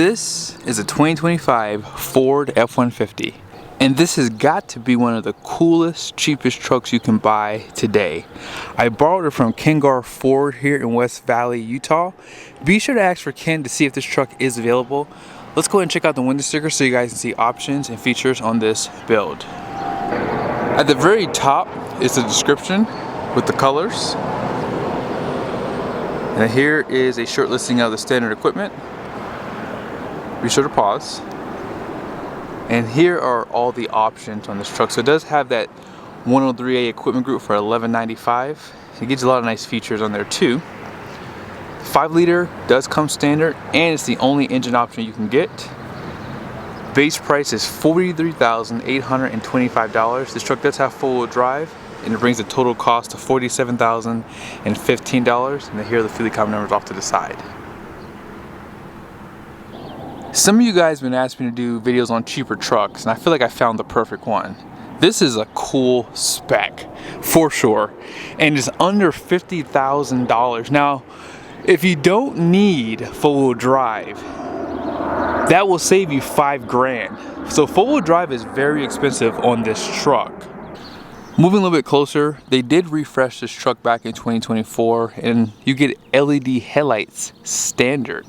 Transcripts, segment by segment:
This is a 2025 Ford F-150, and this has got to be one of the coolest, cheapest trucks you can buy today. I borrowed it from Kengar Ford here in West Valley, Utah. Be sure to ask for Ken to see if this truck is available. Let's go ahead and check out the window sticker so you guys can see options and features on this build. At the very top is the description with the colors. And here is a short listing of the standard equipment. Be sure to pause. And here are all the options on this truck. So it does have that 103A equipment group for $11.95. It gives you a lot of nice features on there too. 5-liter does come standard, and it's the only engine option you can get. Base price is $43,825. This truck does have 4-wheel drive, and it brings the total cost to $47,015. And then here are the fuel economy numbers off to the side. Some of you guys have been asking me to do videos on cheaper trucks, and I feel like I found the perfect one. This is a cool spec for sure, and it's under $50,000. Now, if you don't need 4-wheel drive, that will save you $5 grand. So 4-wheel drive is very expensive on this truck. Moving a little bit closer, they did refresh this truck back in 2024, and you get LED headlights standard.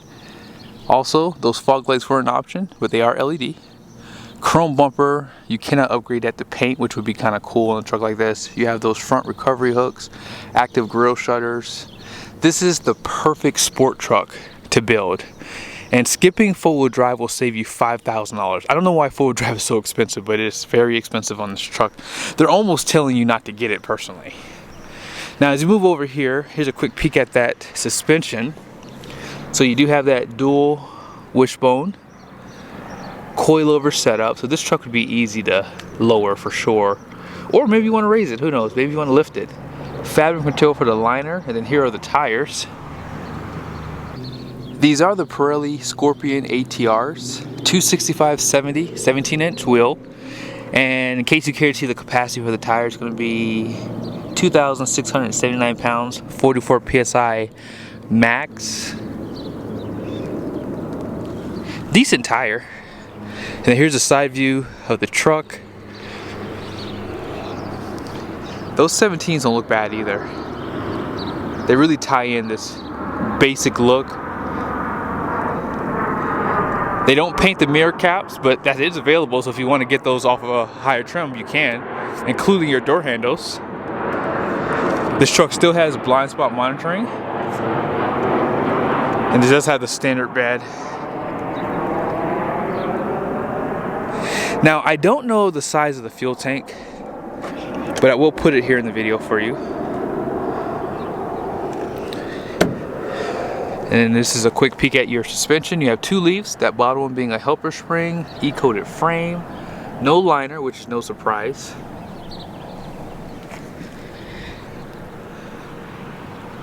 Also, those fog lights were an option, but they are LED. Chrome bumper, you cannot upgrade that to paint, which would be kind of cool in a truck like this. You have those front recovery hooks, active grille shutters. This is the perfect sport truck to build. And skipping 4-wheel drive will save you $5,000. I don't know why 4-wheel drive is so expensive, but it's very expensive on this truck. They're almost telling you not to get it personally. Now, as you move over here, here's a quick peek at that suspension. So you do have that dual wishbone coilover setup. So this truck would be easy to lower for sure. Or maybe you want to raise it, who knows? Maybe you want to lift it. Fabric material for the liner, and then here are the tires. These are the Pirelli Scorpion ATRs, 265/70, 17-inch wheel. And in case you care to see the capacity for the tire, it's going to be 2,679 pounds, 44 PSI max. Decent tire. And then here's a side view of the truck. Those 17s don't look bad either. They really tie in this basic look. They don't paint the mirror caps, but that is available, so if you want to get those off of a higher trim, you can, including your door handles. This truck still has blind spot monitoring, and it does have the standard bed. Now, I don't know the size of the fuel tank, but I will put it here in the video for you. And this is a quick peek at your suspension. You have 2 leaves, that bottom one being a helper spring, E-coated frame, no liner, which is no surprise.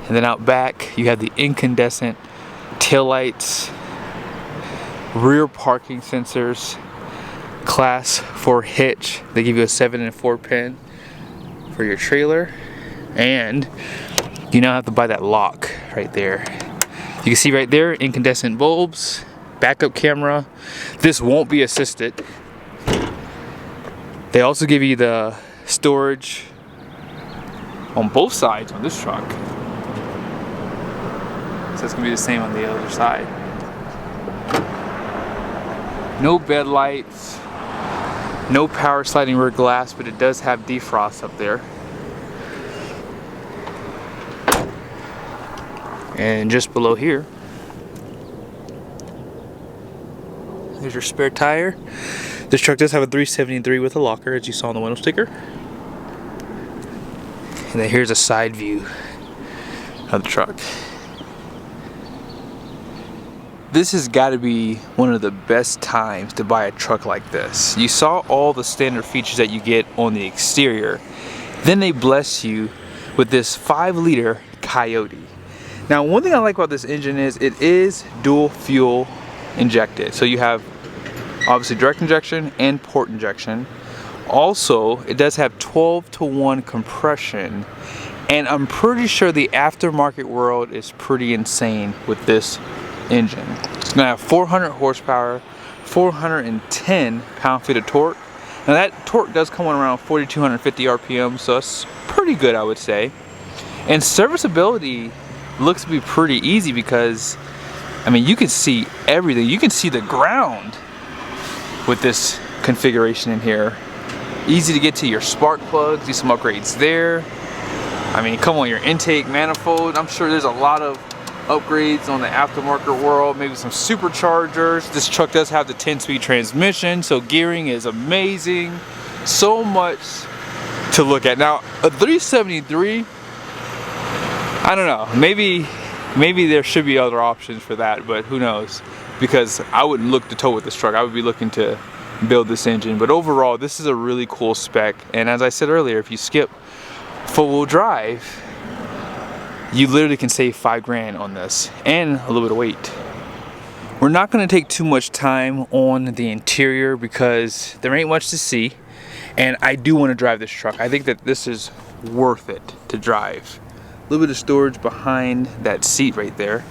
And then out back, you have the incandescent taillights, rear parking sensors, Class 4 hitch. They give you a 7 and 4 pin for your trailer, and you now have to buy that lock right there. You can see right there, incandescent bulbs, backup camera. This won't be assisted. They also give you the storage on both sides on this truck. So it's gonna be the same on the other side. No bed lights, no power sliding rear glass, but it does have defrost up there. And just below here, there's your spare tire. This truck does have a 373 with a locker, as you saw on the window sticker. And then here's a side view of the truck. This has got to be one of the best times to buy a truck like this. You saw all the standard features that you get on the exterior. Then they bless you with this 5-liter Coyote. Now, one thing I like about this engine is it is dual fuel injected. So you have obviously direct injection and port injection. Also, it does have 12-to-1 compression, and I'm pretty sure the aftermarket world is pretty insane with this engine. It's gonna have 400 horsepower, 410 pound-feet of torque. Now that torque does come on around 4,250 RPM, so that's pretty good, I would say. And serviceability looks to be pretty easy because, I mean, you can see everything. You can see the ground with this configuration in here. Easy to get to your spark plugs, do some upgrades there. I mean, come on, your intake manifold. I'm sure there's a lot of upgrades on the aftermarket world, maybe some superchargers. This truck does have the 10-speed transmission, so gearing is amazing. So much to look at. Now, a 373, I don't know, maybe there should be other options for that, but who knows? Because I wouldn't look to tow with this truck. I would be looking to build this engine. But overall, this is a really cool spec. And as I said earlier, if you skip four-wheel drive, you literally can save $5,000 on this and a little bit of weight. We're not going to take too much time on the interior because there ain't much to see, and I do want to drive this truck. I think that this is worth it to drive. A little bit of storage behind that seat right there,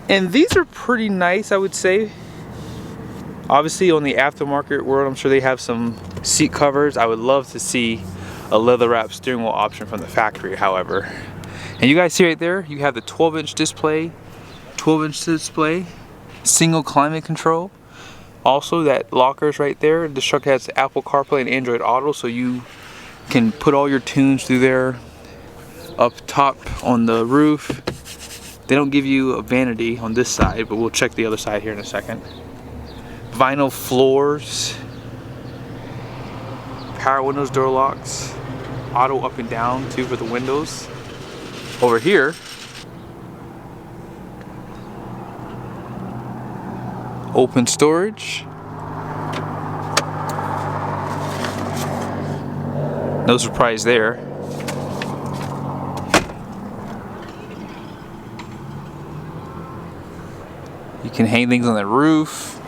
and these are pretty nice, I would say. Obviously on the aftermarket world, I'm sure they have some seat covers. I would love to see a leather wrap steering wheel option from the factory, however. And you guys see right there, you have the 12-inch display, 12-inch display, single climate control. Also, that locker's right there. This truck has Apple CarPlay and Android Auto, so you can put all your tunes through there. Up top on the roof, they don't give you a vanity on this side, but we'll check the other side here in a second. Vinyl floors, power windows, door locks, auto up and down too for the windows. Over here, open storage. No surprise there. You can hang things on the roof.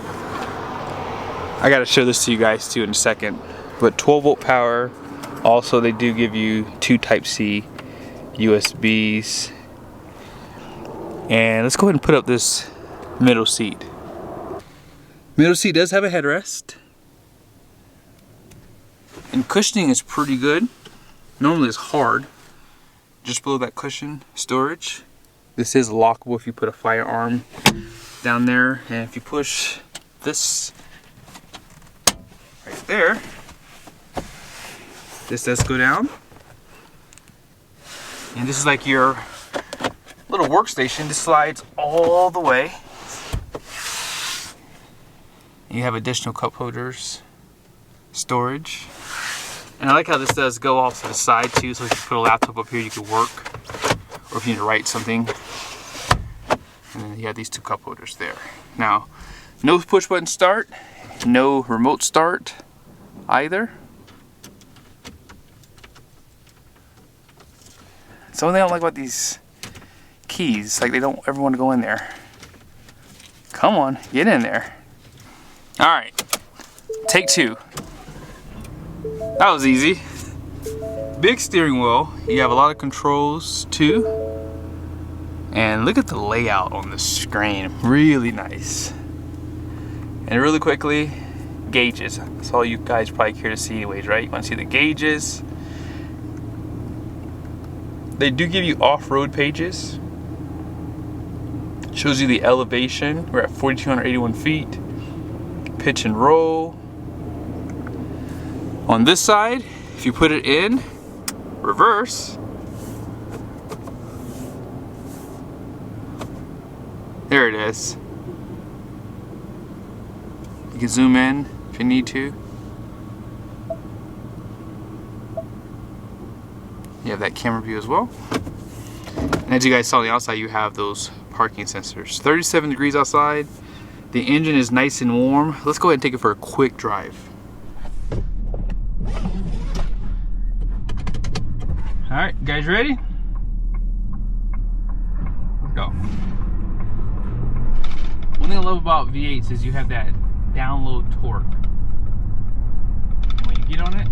I gotta show this to you guys too in a second. But 12-volt power. Also, they do give you 2 Type-C USBs. And let's go ahead and put up this middle seat. Middle seat does have a headrest. And cushioning is pretty good. Normally it's hard. Just below that cushion, storage. This is lockable if you put a firearm down there. And if you push this right there, this does go down. And this is like your little workstation. This slides all the way. You have additional cup holders, storage. And I like how this does go off to the side too, so if you put a laptop up here, you can work. Or if you need to write something. And then you have these 2 cup holders there. Now, no push button start, no remote start either. The only thing I don't like about these keys, like they don't ever want to go in there. Come on, get in there. All right, take 2. That was easy. Big steering wheel. You have a lot of controls too. And look at the layout on the screen, really nice. And really quickly, gauges. That's all you guys probably care to see anyways, right? You want to see the gauges. They do give you off-road pages. Shows you the elevation. We're at 4,281 feet. Pitch and roll. On this side, if you put it in reverse, there it is. You can zoom in if you need to. You have that camera view as well. And as you guys saw on the outside, you have those parking sensors. 37 degrees outside. The engine is nice and warm. Let's go ahead and take it for a quick drive. All right, guys ready? Let's go. One thing I love about V8s is you have that download torque. And when you get on it,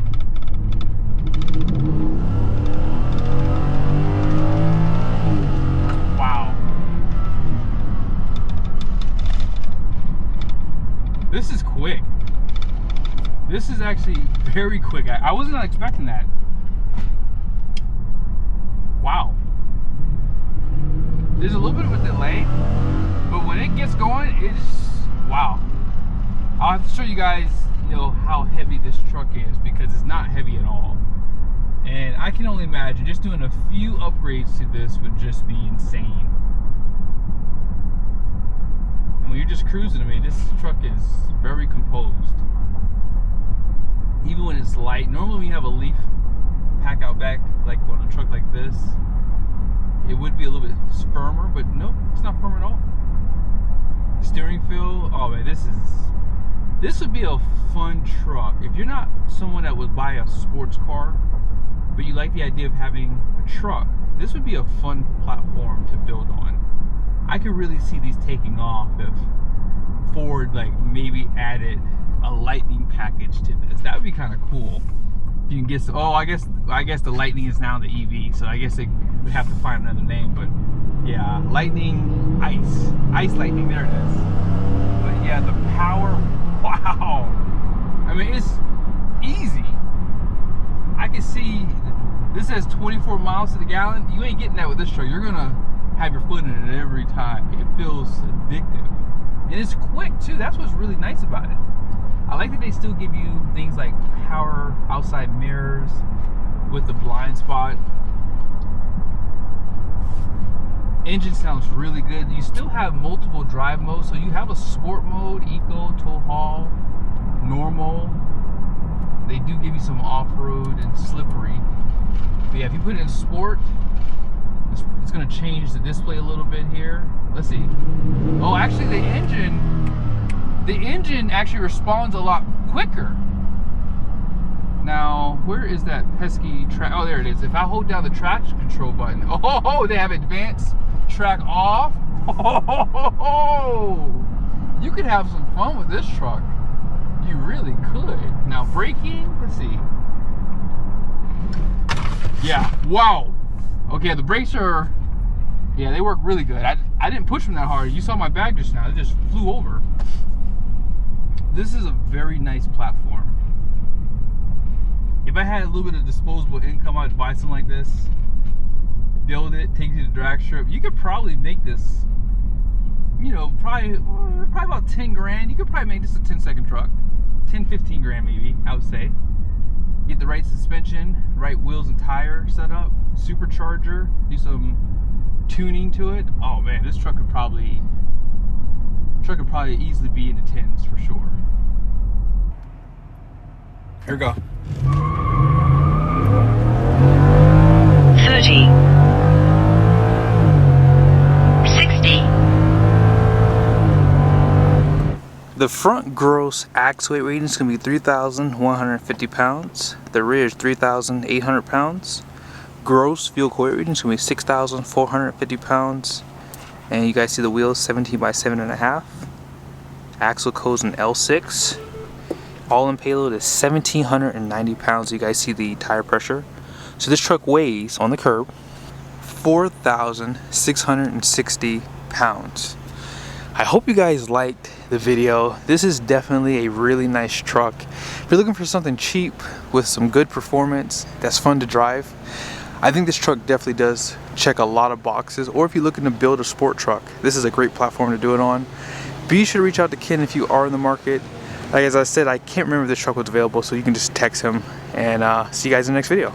wow. this is quick. This is actually very quick. I was not expecting that. Wow. There's a little bit of a delay, but when it gets going, it's wow. I'll have to show you guys, you know, how heavy this truck is, because it's not heavy at all. And I can only imagine just doing a few upgrades to this would just be insane. And when you're just cruising, I mean, this truck is very composed. Even when it's light, normally when you have a leaf pack out back, like on a truck like this, it would be a little bit firmer, but nope, it's not firm at all. Steering feel, oh man, this would be a fun truck. If you're not someone that would buy a sports car, but you like the idea of having a truck, this would be a fun platform to build on. I could really see these taking off if Ford like maybe added a lightning package to this. That would be kind of cool. You can get some, oh, I guess the Lightning is now the EV, so I guess they would have to find another name. But yeah, Lightning Ice Lightning, there it is. But yeah, the power, wow. I mean, it's easy. I can see this says 24 miles to the gallon. You ain't getting that with this truck. You're gonna have your foot in it every time. It feels addictive, and it's quick too. That's what's really nice about it. I like that they still give you things like power outside mirrors with the blind spot. Engine sounds really good. You still have multiple drive modes, so you have a sport mode, eco, tow haul, normal. They do give you some off-road and slippery. But yeah, if you put it in sport, it's going to change the display a little bit here. Let's see. Oh, actually the engine actually responds a lot quicker. Now, where is that pesky track? Oh, there it is. If I hold down the traction control button, oh, they have advanced track off. Oh, you could have some fun with this truck. You really could. Now, braking, let's see. Yeah, wow. Okay, the brakes are, yeah, they work really good. I didn't push them that hard. You saw my bag just now. It just flew over. This is a very nice platform. If I had a little bit of disposable income, I'd buy something like this, build it, take it to the drag strip. You could probably make this, you know, probably about 10 grand. You could probably make this a 10-second truck. 10, 15 grand maybe, I would say. Get the right suspension, right wheels and tire setup, supercharger, do some tuning to it. Oh man, this truck could probably easily be in the 10s for sure. Here we go. 30, 60. The front gross axle weight rating is going to be 3,150 pounds. The rear is 3,800 pounds. Gross vehicle weight rating is going to be 6,450 pounds. And you guys see the wheels 17 by 7.5. Axle code's an L6. All-in payload is 1,790 pounds. You guys see the tire pressure. So this truck weighs, on the curb, 4,660 pounds. I hope you guys liked the video. This is definitely a really nice truck. If you're looking for something cheap with some good performance that's fun to drive, I think this truck definitely does check a lot of boxes. Or if you're looking to build a sport truck, this is a great platform to do it on. Be sure to reach out to Ken if you are in the market. Like as I said, I can't remember if this truck was available, so you can just text him, and see you guys in the next video.